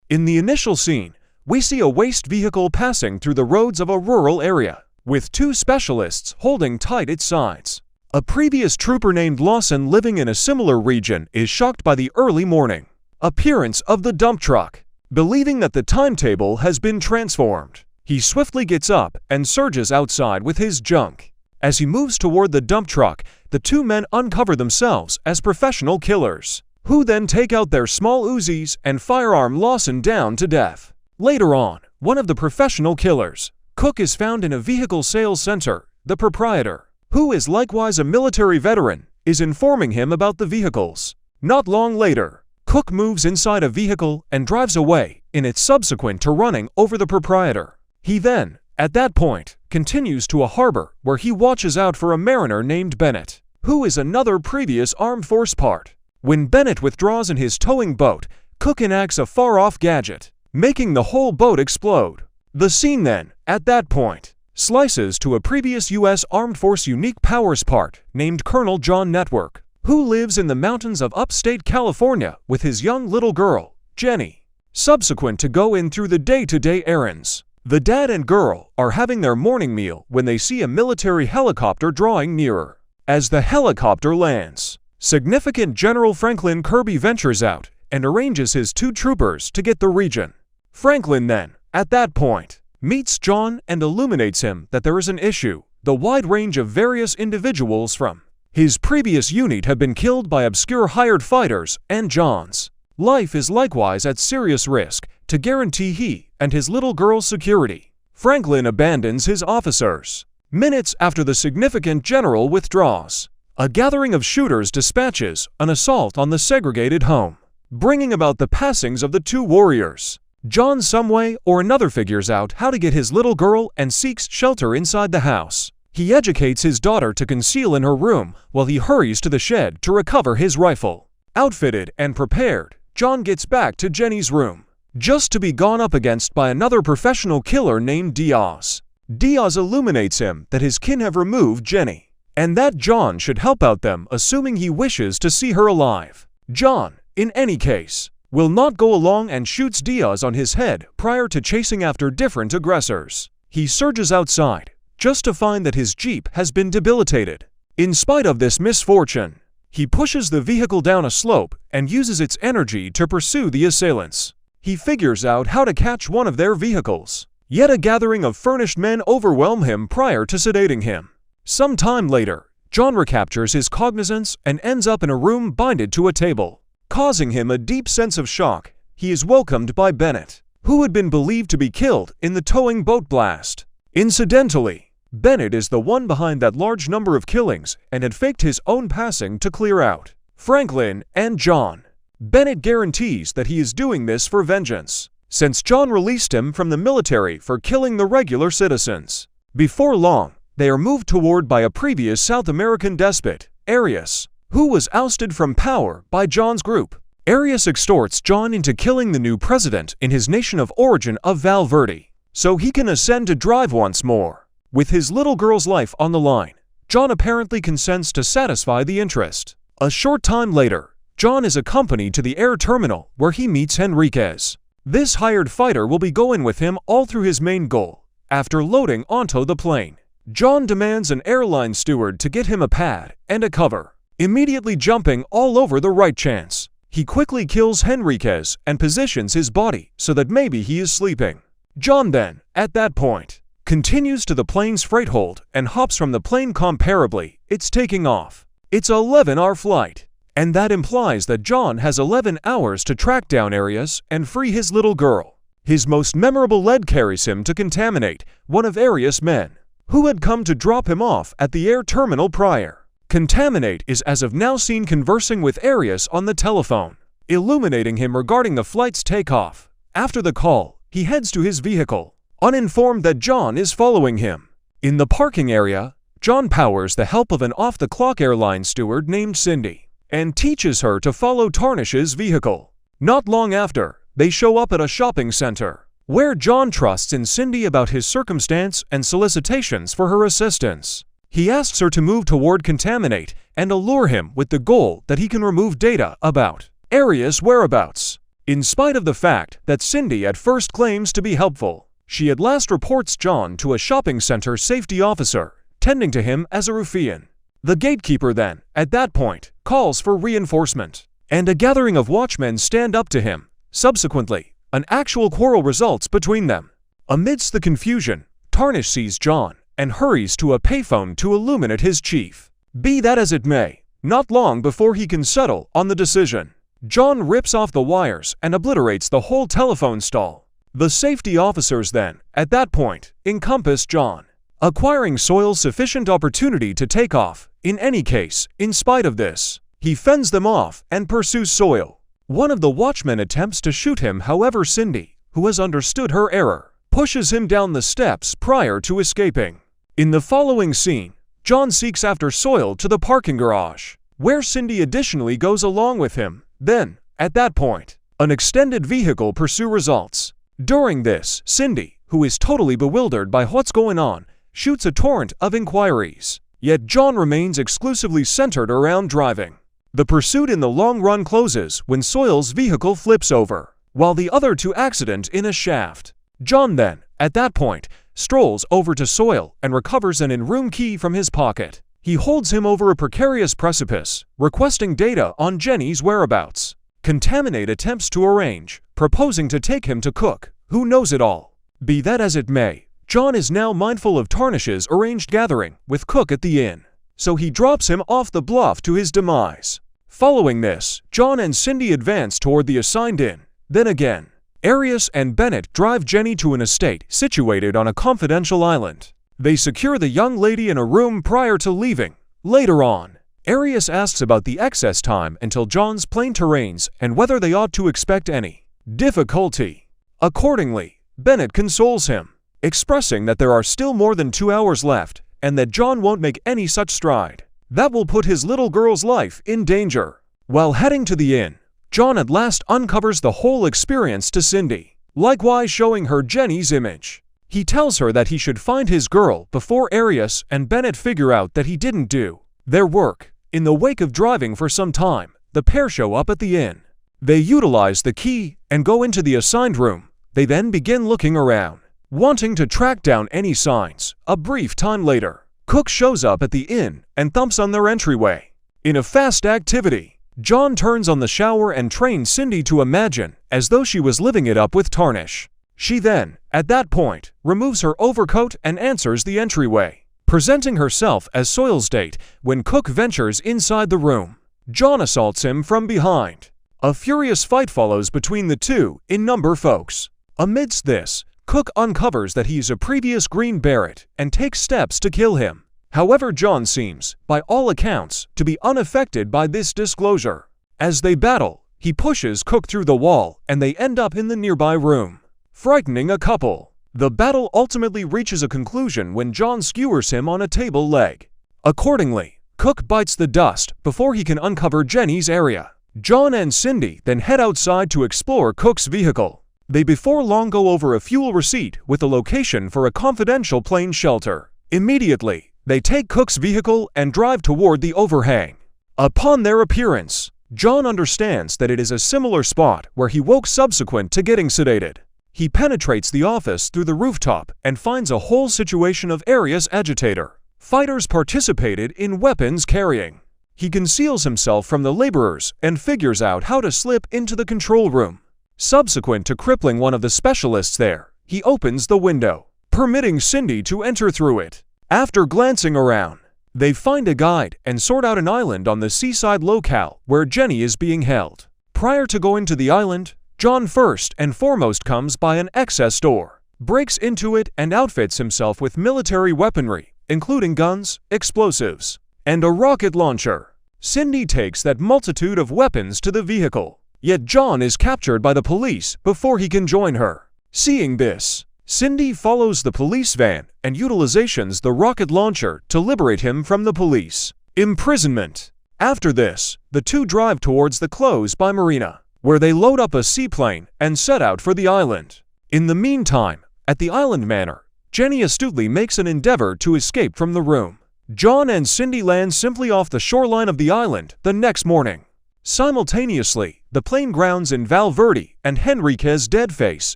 In the initial scene, we see a waste vehicle passing through the roads of a rural area, with two specialists holding tight its sides. A previous trooper named Lawson living in a similar region is shocked by the early morning appearance of the dump truck. Believing that the timetable has been transformed, he swiftly gets up and surges outside with his junk. As he moves toward the dump truck, the two men uncover themselves as professional killers, who then take out their small Uzis and firearm Lawson down to death. Later on, one of the professional killers, Cook, is found in a vehicle sales center. The proprietor, who is likewise a military veteran, is informing him about the vehicles. Not long later, Cook moves inside a vehicle and drives away, in its subsequent to running over the proprietor. He then, at that point, continues to a harbor where he watches out for a mariner named Bennett, who is another previous armed force part. When Bennett withdraws in his towing boat, Cook enacts a far-off gadget, making the whole boat explode. The scene then, at that point, slices to a previous U.S. Armed Force Unique Powers part named Colonel John Network, who lives in the mountains of upstate California with his young little girl, Jenny. Subsequent to go in through the day-to-day errands, the dad and girl are having their morning meal when they see a military helicopter drawing nearer. As the helicopter lands, significant General Franklin Kirby ventures out and arranges his two troopers to get the region. Franklin then, at that point, meets John and illuminates him that there is an issue. The wide range of various individuals from his previous unit have been killed by obscure hired fighters, and John's life is likewise at serious risk to guarantee he and his little girl's security. Franklin abandons his officers. Minutes after the significant general withdraws, a gathering of shooters dispatches an assault on the segregated home, bringing about the passings of the two warriors. John some way or another figures out how to get his little girl and seeks shelter inside the house. He educates his daughter to conceal in her room while he hurries to the shed to recover his rifle. Outfitted and prepared, John gets back to Jenny's room, just to be gone up against by another professional killer named Diaz. Diaz illuminates him that his kin have removed Jenny, and that John should help out them, assuming he wishes to see her alive. John, in any case, will not go along and shoots Diaz on his head prior to chasing after different aggressors. He surges outside, just to find that his Jeep has been debilitated. In spite of this misfortune, he pushes the vehicle down a slope and uses its energy to pursue the assailants. He figures out how to catch one of their vehicles. Yet a gathering of furnished men overwhelm him prior to sedating him. Some time later, John recaptures his cognizance and ends up in a room binded to a table. Causing him a deep sense of shock, he is welcomed by Bennett, who had been believed to be killed in the towing boat blast. Incidentally, Bennett is the one behind that large number of killings and had faked his own passing to clear out Franklin and John. Bennett guarantees that he is doing this for vengeance, since John released him from the military for killing the regular citizens. Before long, they are moved toward by a previous South American despot, Arias, who was ousted from power by John's group. Arias extorts John into killing the new president in his nation of origin of Val Verde, so he can ascend to drive once more. With his little girl's life on the line, John apparently consents to satisfy the interest. A short time later, John is accompanied to the air terminal where he meets Henriquez. This hired fighter will be going with him all through his main goal. After loading onto the plane, John demands an airline steward to get him a pad and a cover. Immediately jumping all over the right chance, he quickly kills Henriquez and positions his body so that maybe he is sleeping. John then, at that point, continues to the plane's freight hold and hops from the plane comparably. It's taking off. It's an 11-hour flight, and that implies that John has 11 hours to track down Arias and free his little girl. His most memorable lead carries him to Contaminate, one of Arias' men, who had come to drop him off at the air terminal prior. Contaminate is as of now seen conversing with Arias on the telephone, illuminating him regarding the flight's takeoff. After the call, he heads to his vehicle, uninformed that John is following him. In the parking area, John powers the help of an off-the-clock airline steward named Cindy, and teaches her to follow Tarnish's vehicle. Not long after, they show up at a shopping center, where John trusts in Cindy about his circumstance and solicitations for her assistance. He asks her to move toward Contaminate and allure him with the goal that he can remove data about Arias' whereabouts. In spite of the fact that Cindy at first claims to be helpful, she at last reports John to a shopping center safety officer, tending to him as a ruffian. The gatekeeper then, at that point, calls for reinforcement, and a gathering of watchmen stand up to him. Subsequently, an actual quarrel results between them. Amidst the confusion, Tarnish sees John and hurries to a payphone to illuminate his chief. Be that as it may, not long before he can settle on the decision, John rips off the wires and obliterates the whole telephone stall. The safety officers then, at that point, encompass John, acquiring Soil sufficient opportunity to take off. In any case, in spite of this, he fends them off and pursues Soil. One of the watchmen attempts to shoot him, however Cindy, who has understood her error, pushes him down the steps prior to escaping. In the following scene, John seeks after Soil to the parking garage, where Cindy additionally goes along with him. Then, at that point, an extended vehicle pursuit results. During this, Cindy, who is totally bewildered by what's going on, shoots a torrent of inquiries. Yet John remains exclusively centered around driving. The pursuit in the long run closes when Soil's vehicle flips over, while the other two accident in a shaft. John then, at that point, strolls over to Soil and recovers an in-room key from his pocket. He holds him over a precarious precipice, requesting data on Jenny's whereabouts. Contaminate attempts to arrange, proposing to take him to Cook, who knows it all. Be that as it may, John is now mindful of Tarnish's arranged gathering with Cook at the inn, so he drops him off the bluff to his demise. Following this, John and Cindy advance toward the assigned inn. Then again, Arias and Bennett drive Jenny to an estate situated on a confidential island. They secure the young lady in a room prior to leaving. Later on, Arias asks about the excess time until John's plane terrains and whether they ought to expect any difficulty. Accordingly, Bennett consoles him, expressing that there are still more than 2 hours left and that John won't make any such stride that will put his little girl's life in danger. While heading to the inn, John at last uncovers the whole experience to Cindy, likewise showing her Jenny's image. He tells her that he should find his girl before Arias and Bennett figure out that he didn't do their work. In the wake of driving for some time, the pair show up at the inn. They utilize the key and go into the assigned room. They then begin looking around, wanting to track down any signs. A brief time later, Cook shows up at the inn and thumps on their entryway. In a fast activity, John turns on the shower and trains Cindy to imagine as though she was living it up with Tarnish. She then, at that point, removes her overcoat and answers the entryway, presenting herself as Soil's date. When Cook ventures inside the room, John assaults him from behind. A furious fight follows between the two in-number folks. Amidst this, Cook uncovers that he's a previous Green Beret and takes steps to kill him. However, John seems, by all accounts, to be unaffected by this disclosure. As they battle, he pushes Cook through the wall and they end up in the nearby room, frightening a couple. The battle ultimately reaches a conclusion when John skewers him on a table leg. Accordingly, Cook bites the dust before he can uncover Jenny's area. John and Cindy then head outside to explore Cook's vehicle. They before long go over a fuel receipt with the location for a confidential plane shelter. Immediately, they take Cook's vehicle and drive toward the overhang. Upon their appearance, John understands that it is a similar spot where he woke subsequent to getting sedated. He penetrates the office through the rooftop and finds a whole situation of Arias agitator. Fighters participated in weapons carrying. He conceals himself from the laborers and figures out how to slip into the control room. Subsequent to crippling one of the specialists there, he opens the window, permitting Cindy to enter through it. After glancing around, they find a guide and sort out an island on the seaside locale where Jenny is being held. Prior to going to the island, John first and foremost comes by an excess store, breaks into it and outfits himself with military weaponry, including guns, explosives, and a rocket launcher. Cindy takes that multitude of weapons to the vehicle, yet John is captured by the police before he can join her. Seeing this, Cindy follows the police van and utilizes the rocket launcher to liberate him from the police imprisonment. After this, the two drive towards the close-by marina, where they load up a seaplane and set out for the island. In the meantime, at the island manor, Jenny astutely makes an endeavor to escape from the room. John and Cindy land simply off the shoreline of the island the next morning. Simultaneously, the plane grounds in Valverde and Henriquez's dead face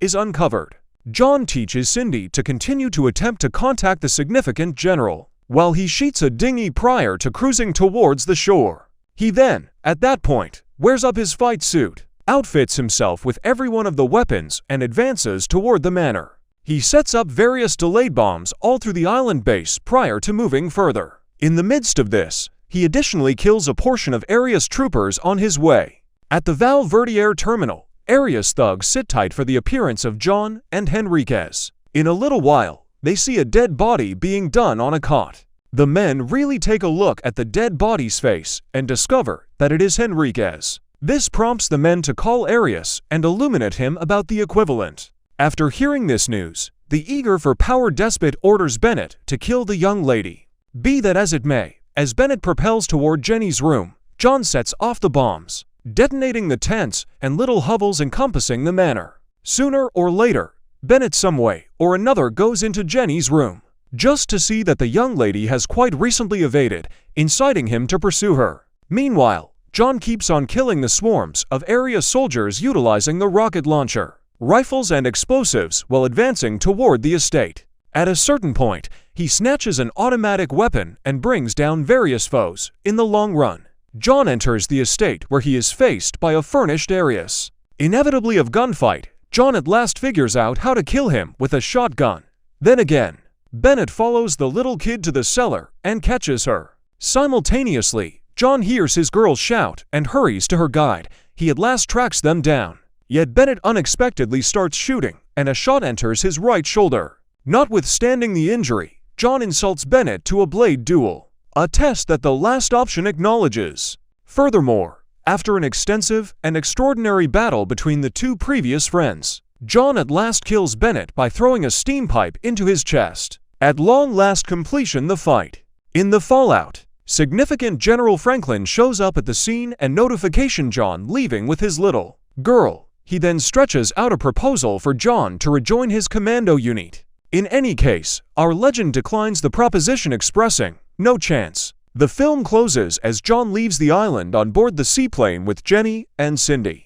is uncovered. John teaches Cindy to continue to attempt to contact the significant general, while he sheets a dinghy prior to cruising towards the shore. He then, at that point, wears up his fight suit, outfits himself with every one of the weapons, and advances toward the manor. He sets up various delayed bombs all through the island base prior to moving further. In the midst of this, he additionally kills a portion of Arias troopers on his way. At the Valverde Air Terminal, Arias thugs sit tight for the appearance of John and Henriquez. In a little while, they see a dead body being done on a cot. The men really take a look at the dead body's face and discover that it is Henriquez. This prompts the men to call Arias and illuminate him about the equivalent. After hearing this news, the eager for power despot orders Bennett to kill the young lady. Be that as it may, as Bennett propels toward Jenny's room, John sets off the bombs, detonating the tents and little hovels encompassing the manor. Sooner or later, Bennett some way or another goes into Jenny's room, just to see that the young lady has quite recently evaded, inciting him to pursue her. Meanwhile, John keeps on killing the swarms of area soldiers utilizing the rocket launcher, rifles and explosives while advancing toward the estate. At a certain point, he snatches an automatic weapon and brings down various foes. In the long run, John enters the estate where he is faced by a furnished Arias. Inevitably of gunfight, John at last figures out how to kill him with a shotgun. Then again, Bennett follows the little kid to the cellar and catches her. Simultaneously, John hears his girl shout and hurries to her guide. He at last tracks them down. Yet Bennett unexpectedly starts shooting, and a shot enters his right shoulder. Notwithstanding the injury, John insults Bennett to a blade duel, a test that the last option acknowledges. Furthermore, after an extensive and extraordinary battle between the two previous friends, John at last kills Bennett by throwing a steam pipe into his chest. At long last completion the fight. In the fallout, significant General Franklin shows up at the scene and notification John leaving with his little girl. He then stretches out a proposal for John to rejoin his commando unit. In any case, our legend declines the proposition expressing no chance. The film closes as John leaves the island on board the seaplane with Jenny and Cindy.